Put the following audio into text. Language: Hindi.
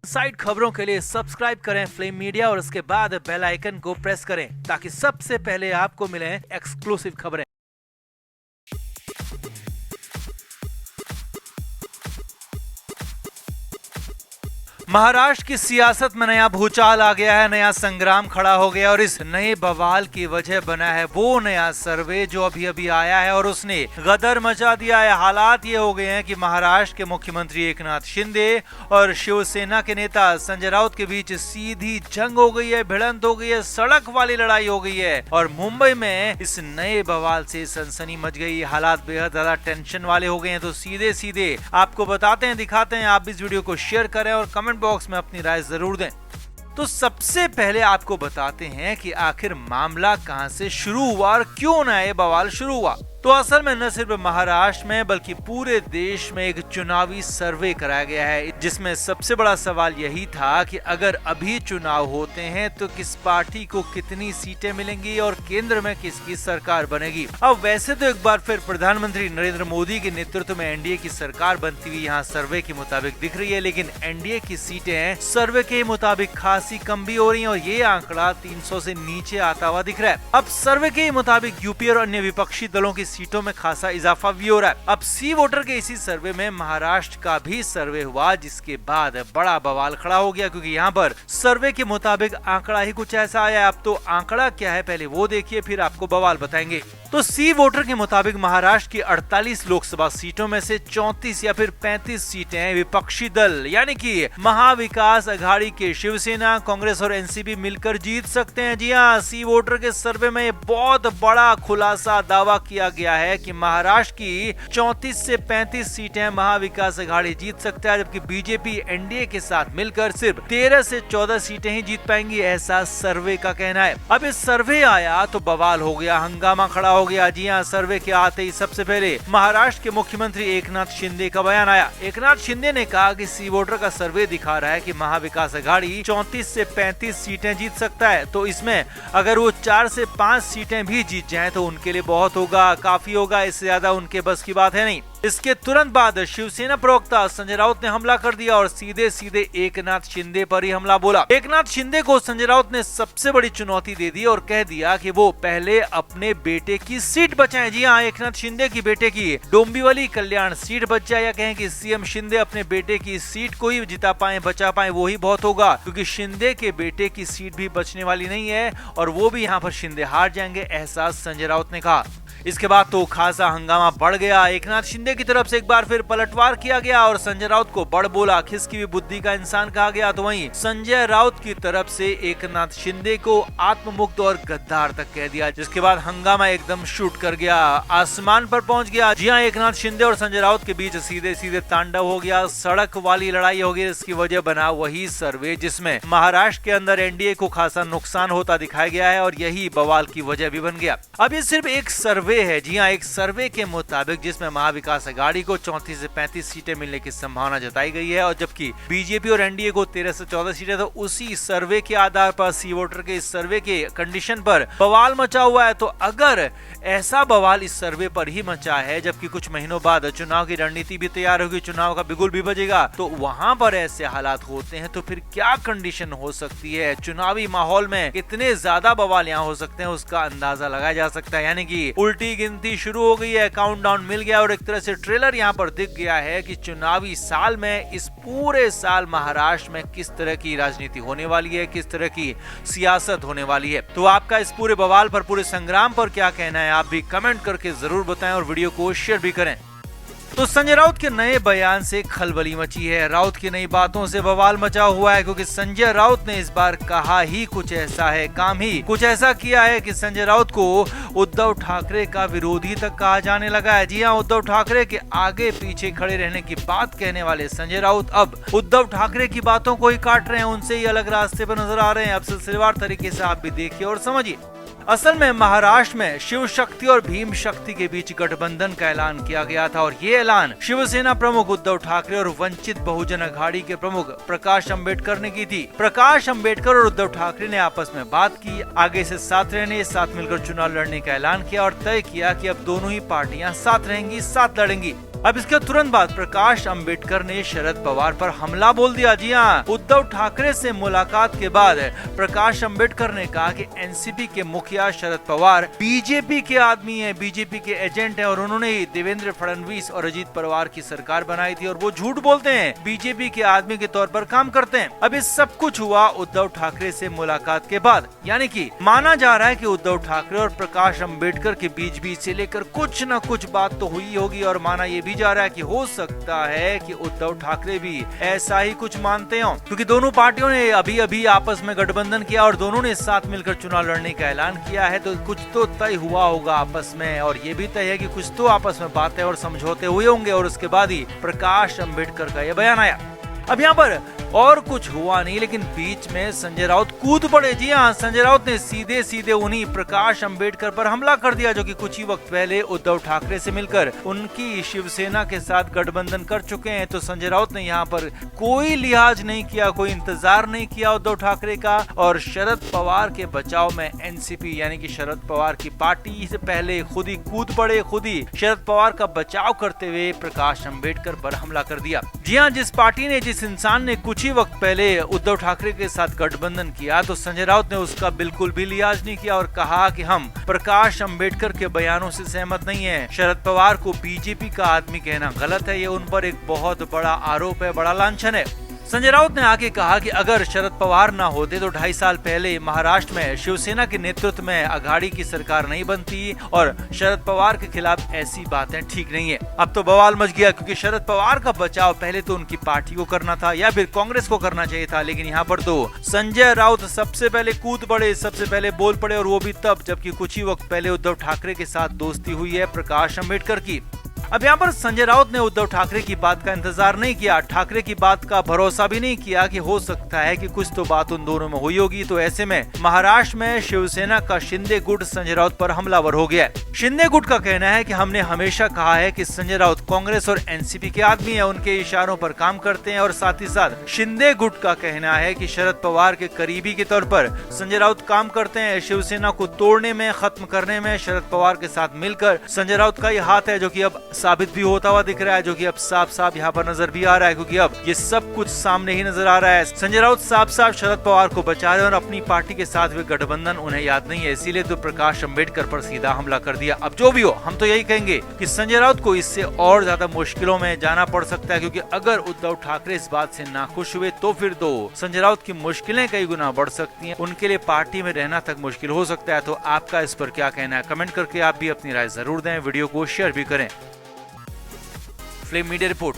साइड खबरों के लिए सब्सक्राइब करें फ्लेम मीडिया और उसके बाद बेल आइकन को प्रेस करें ताकि सबसे पहले आपको मिले एक्सक्लूसिव खबरें। महाराष्ट्र की सियासत में नया भूचाल आ गया है, नया संग्राम खड़ा हो गया और इस नए बवाल की वजह बना है वो नया सर्वे जो अभी अभी आया है और उसने गदर मचा दिया है। हालात ये हो गए हैं कि महाराष्ट्र के मुख्यमंत्री एकनाथ शिंदे और शिवसेना के नेता संजय राउत के बीच सीधी जंग हो गई है, भिड़ंत हो गई है, सड़क वाली लड़ाई हो गई है और मुंबई में इस नए बवाल से सनसनी मच गई। हालात बेहद ज्यादा टेंशन वाले हो गए हैं, तो सीधे सीधे आपको बताते हैं, दिखाते हैं। आप इस वीडियो को शेयर करें और कमेंट बॉक्स में अपनी राय जरूर दें। तो सबसे पहले आपको बताते हैं कि आखिर मामला कहां से शुरू हुआ और क्यों ना ये बवाल शुरू हुआ। तो असल में न सिर्फ महाराष्ट्र में बल्कि पूरे देश में एक चुनावी सर्वे कराया गया है जिसमें सबसे बड़ा सवाल यही था कि अगर अभी चुनाव होते हैं तो किस पार्टी को कितनी सीटें मिलेंगी और केंद्र में किसकी सरकार बनेगी। अब वैसे तो एक बार फिर प्रधानमंत्री नरेंद्र मोदी के नेतृत्व में एनडीए की सरकार बनती हुई यहाँ सर्वे के मुताबिक दिख रही है, लेकिन एनडीए की सीटें सर्वे के मुताबिक खासी कम भी हो रही है और ये आंकड़ा 300 से नीचे आता हुआ दिख रहा है। अब सर्वे के मुताबिक यूपी और अन्य विपक्षी दलों की सीटों में खासा इजाफा भी हो रहा है। अब सी वोटर के इसी सर्वे में महाराष्ट्र का भी सर्वे हुआ जिसके बाद बड़ा बवाल खड़ा हो गया, क्योंकि यहाँ पर सर्वे के मुताबिक आंकड़ा ही कुछ ऐसा आया है। अब तो आंकड़ा क्या है पहले वो देखिए, फिर आपको बवाल बताएंगे। तो सी वोटर के मुताबिक महाराष्ट्र की 48 लोकसभा सीटों में से 34 या फिर 35 सीटें विपक्षी दल यानी कि महाविकास अघाड़ी के शिवसेना, कांग्रेस और एनसीपी मिलकर जीत सकते हैं। जी हाँ, सी वोटर के सर्वे में बहुत बड़ा खुलासा दावा किया गया है कि महाराष्ट्र की 34 से 35 सीटें महाविकास अघाड़ी जीत सकता है, जबकि बीजेपी एनडीए के साथ मिलकर सिर्फ 13 से 14 सीटें ही जीत पाएंगी, ऐसा सर्वे का कहना है। अब इस सर्वे आया तो बवाल हो गया, हंगामा खड़ा हो गया। जी हाँ, सर्वे के आते ही सबसे पहले महाराष्ट्र के मुख्यमंत्री एकनाथ शिंदे का बयान आया। एकनाथ शिंदे ने कहा कि सी वोटर का सर्वे दिखा रहा है कि महाविकास अघाड़ी 34 से 35 सीटें जीत सकता है, तो इसमें अगर वो 4 से 5 सीटें भी जीत जाएं तो उनके लिए बहुत होगा, काफी होगा, इससे ज्यादा उनके बस की बात है नहीं। इसके तुरंत बाद शिवसेना प्रवक्ता संजय राउत ने हमला कर दिया और सीधे सीधे एकनाथ शिंदे पर ही हमला बोला। एकनाथ शिंदे को संजय राउत ने सबसे बड़ी चुनौती दे दी और कह दिया कि वो पहले अपने बेटे की सीट बचाएं। जी हाँ, एकनाथ शिंदे की बेटे की डोंबिवली कल्याण सीट बच जाए या कहें कि सीएम शिंदे अपने बेटे की सीट को ही जिता पाए, बचा पाए, वो ही बहुत होगा, क्योंकि शिंदे के बेटे की सीट भी बचने वाली नहीं है और वो भी यहाँ पर शिंदे हार जाएंगे, ऐसा संजय राउत ने कहा। इसके बाद तो खासा हंगामा बढ़ गया। एकनाथ शिंदे की तरफ से एक बार फिर पलटवार किया गया और संजय राउत को बड़ बोला, खिसकी हुई बुद्धि का इंसान कहा गया। तो वहीं संजय राउत की तरफ से एकनाथ शिंदे को आत्ममुक्त और गद्दार तक कह दिया, जिसके बाद हंगामा एकदम शूट कर गया, आसमान पर पहुंच गया। जी हाँ, एकनाथ शिंदे और संजय राउत के बीच सीधे सीधे तांडव हो गया, सड़क वाली लड़ाई हो गई। इसकी वजह बना वही सर्वे जिसमें महाराष्ट्र के अंदर एनडीए को खासा नुकसान होता दिखाया गया है और यही बवाल की वजह भी बन गया। अब ये सिर्फ एक सर्वे है। जी हाँ, एक सर्वे के मुताबिक जिसमें महाविकास अघाड़ी को 34 से 35 सीटें मिलने की संभावना जताई गई है और जबकि बीजेपी और एनडीए को 13 से 14 सीटें, तो उसी सर्वे के आधार पर सी वोटर के इस सर्वे के कंडीशन पर बवाल मचा हुआ है। तो अगर ऐसा बवाल इस सर्वे पर ही मचा है जबकि कुछ महीनों बाद चुनाव की रणनीति भी तैयार होगी, चुनाव का बिगुल भी बजेगा, तो वहां पर ऐसे हालात होते हैं तो फिर क्या कंडीशन हो सकती है, चुनावी माहौल में कितने ज्यादा बवाल यहाँ हो सकते हैं उसका अंदाजा लगाया जा सकता है। यानी कि उल्टी गिनती शुरू हो गई है, काउंटडाउन मिल गया और एक तरह से ट्रेलर यहाँ पर दिख गया है कि चुनावी साल में इस पूरे साल महाराष्ट्र में किस तरह की राजनीति होने वाली है, किस तरह की सियासत होने वाली है। तो आपका इस पूरे बवाल पर, पूरे संग्राम पर क्या कहना है, आप भी कमेंट करके जरूर बताएं और वीडियो को शेयर भी करें। तो संजय राउत के नए बयान से खलबली मची है, राउत की नई बातों से बवाल मचा हुआ है, क्योंकि संजय राउत ने इस बार कहा ही कुछ ऐसा है, काम ही कुछ ऐसा किया है कि संजय राउत को उद्धव ठाकरे का विरोधी तक कहा जाने लगा है। जी हाँ, उद्धव ठाकरे के आगे पीछे खड़े रहने की बात कहने वाले संजय राउत अब उद्धव ठाकरे की बातों को ही काट रहे हैं, उनसे ही अलग रास्ते पर नजर आ रहे हैं। अब सिलसिलेवार तरीके से आप भी देखिए और समझिए। असल में महाराष्ट्र में शिव शक्ति और भीम शक्ति के बीच गठबंधन का ऐलान किया गया था और ये ऐलान शिवसेना प्रमुख उद्धव ठाकरे और वंचित बहुजन अघाड़ी के प्रमुख प्रकाश अंबेडकर ने की थी। प्रकाश अंबेडकर और उद्धव ठाकरे ने आपस में बात की, आगे से साथ रहने, साथ मिलकर चुनाव लड़ने का ऐलान किया और तय किया कि अब दोनों ही पार्टियां साथ रहेंगी, साथ लड़ेंगी। अब इसके तुरंत बाद प्रकाश अंबेडकर ने शरद पवार पर हमला बोल दिया। जी हाँ, उद्धव ठाकरे से मुलाकात के बाद प्रकाश अंबेडकर ने कहा कि एनसीपी के मुखिया शरद पवार बीजेपी के आदमी हैं, बीजेपी के एजेंट हैं और उन्होंने ही देवेंद्र फडणवीस और अजीत पवार की सरकार बनाई थी और वो झूठ बोलते हैं, बीजेपी के आदमी के तौर पर काम करते हैं। अब ये सब कुछ हुआ उद्धव ठाकरे से मुलाकात के बाद, यानी कि माना जा रहा है कि उद्धव ठाकरे और प्रकाश अंबेडकर के बीच से लेकर कुछ न कुछ बात तो हुई होगी और माना ये भी जा रहा है कि हो सकता है कि उद्धव ठाकरे भी ऐसा ही कुछ मानते हो, क्योंकि दोनों पार्टियों ने अभी अभी आपस में गठबंधन किया और दोनों ने साथ मिलकर चुनाव लड़ने का ऐलान किया है, तो कुछ तो तय हुआ होगा आपस में और ये भी तय है कि कुछ तो आपस में बातें और समझौते हुए होंगे और उसके बाद ही प्रकाश अंबेडकर का यह बयान आया। अब यहाँ पर और कुछ हुआ नहीं, लेकिन बीच में संजय राउत कूद पड़े। जी हाँ, संजय राउत ने सीधे सीधे उन्हीं प्रकाश अंबेडकर पर हमला कर दिया, जो कि कुछ ही वक्त पहले उद्धव ठाकरे से मिलकर उनकी शिवसेना के साथ गठबंधन कर चुके हैं। तो संजय राउत ने यहाँ पर कोई लिहाज नहीं किया, कोई इंतजार नहीं किया उद्धव ठाकरे का और शरद पवार के बचाव में एनसीपी यानी कि शरद पवार की पार्टी से पहले खुद ही कूद पड़े, खुद ही शरद पवार का बचाव करते हुए प्रकाश अंबेडकर पर हमला कर दिया। जी हाँ, जिस पार्टी ने, जिस इंसान ने कुछ ही वक्त पहले उद्धव ठाकरे के साथ गठबंधन किया, तो संजय राउत ने उसका बिल्कुल भी लिहाज नहीं किया और कहा कि हम प्रकाश अंबेडकर के बयानों से सहमत नहीं है। शरद पवार को बीजेपी का आदमी कहना गलत है, ये उन पर एक बहुत बड़ा आरोप है, बड़ा लांछन है। संजय राउत ने आगे कहा कि अगर शरद पवार ना होते तो 2.5 साल पहले महाराष्ट्र में शिवसेना के नेतृत्व में अघाड़ी की सरकार नहीं बनती और शरद पवार के खिलाफ ऐसी बातें ठीक नहीं है। अब तो बवाल मच गया, क्योंकि शरद पवार का बचाव पहले तो उनकी पार्टी को करना था या फिर कांग्रेस को करना चाहिए था, लेकिन यहाँ पर तो संजय राउत सबसे पहले कूद पड़े, सबसे पहले बोल पड़े और वो भी तब जबकि कुछ ही वक्त पहले उद्धव ठाकरे के साथ दोस्ती हुई है प्रकाश अंबेडकर की। अब यहाँ पर संजय राउत ने उद्धव ठाकरे की बात का इंतजार नहीं किया, ठाकरे की बात का भरोसा भी नहीं किया कि हो सकता है कि कुछ तो बात उन दोनों में हुई होगी। तो ऐसे में महाराष्ट्र में शिवसेना का शिंदे गुट संजय राउत पर हमलावर हो गया। शिंदे गुट का कहना है कि हमने हमेशा कहा है कि संजय राउत कांग्रेस और एनसीपी के आदमी है, उनके इशारों पर काम करते हैं और साथ ही साथ शिंदे गुट का कहना है कि शरद पवार के करीबी के तौर पर संजय राउत काम करते हैं। शिवसेना को तोड़ने में, खत्म करने में शरद पवार के साथ मिलकर संजय राउत का ये हाथ है, जो कि अब साबित भी होता हुआ दिख रहा है, जो कि अब साफ साफ यहाँ पर नजर भी आ रहा है, क्योंकि अब ये सब कुछ सामने ही नजर आ रहा है। संजय राउत साफ साफ शरद पवार को बचा रहे हैं और अपनी पार्टी के साथ हुए गठबंधन उन्हें याद नहीं है, इसीलिए तो प्रकाश अंबेडकर पर सीधा हमला कर दिया। अब जो भी हो, हम तो यही कहेंगे कि संजय राउत को इससे और ज्यादा मुश्किलों में जाना पड़ सकता है, क्योंकि अगर उद्धव ठाकरे इस बात से नाखुश हुए तो फिर तो संजय राउत की मुश्किलें कई गुना बढ़ सकती हैं, उनके लिए पार्टी में रहना तक मुश्किल हो सकता है। तो आपका इस पर क्या कहना है, कमेंट करके आप भी अपनी राय जरूर दें, वीडियो को शेयर भी करें। Flame media report.